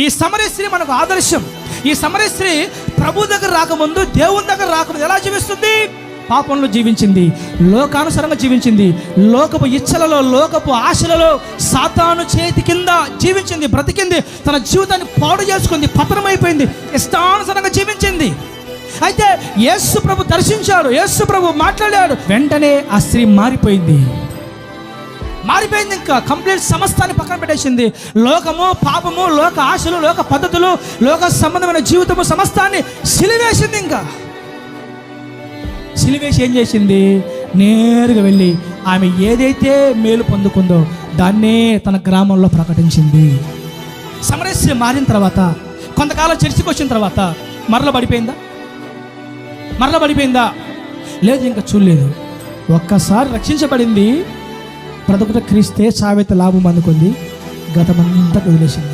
ఈ సమరయ స్త్రీ మనకు ఆదర్శం. ఈ సమరయ స్త్రీ ప్రభు దగ్గర రాకముందు, దేవుని దగ్గర రాకముందు ఎలా జీవిస్తుంది? పాపంలో జీవించింది, లోకానుసారంగా జీవించింది, లోకపు ఇచ్చలలో, లోకపు ఆశలలో, సాతాను చేతి కింద జీవించింది, బ్రతికింది, తన జీవితాన్ని పాడు చేసుకుంది, పతనమైపోయింది, ఇష్టానుసారంగా జీవించింది. అయితే యేసు ప్రభు దర్శించాడు, యేసు ప్రభు మాట్లాడాడు. వెంటనే ఆ స్త్రీ మారిపోయింది. ఇంకా కంప్లీట్ సమస్తాన్ని పక్కన పెట్టేసింది. లోకము, పాపము, లోక ఆశలు, లోక పద్ధతులు, లోక సంబంధమైన జీవితము సమస్తాన్ని సిలివేసింది. ఇంకా సిలివేసి ఏం చేసింది? నేరుగా వెళ్ళి ఆమె ఏదైతే మేలు పొందుకుందో దాన్నే తన గ్రామంలో ప్రకటించింది. సమరయ స్త్రీ మారిన తర్వాత, కొంతకాలం చర్చికి వచ్చిన తర్వాత మరల పడిపోయిందా? లేదు, ఇంకా చూడలేదు. ఒక్కసారి రక్షించబడింది, బ్రతుకుట క్రీస్తే, చావైతే లాభం అందుకుంది, గతమంతా వదిలేసింది.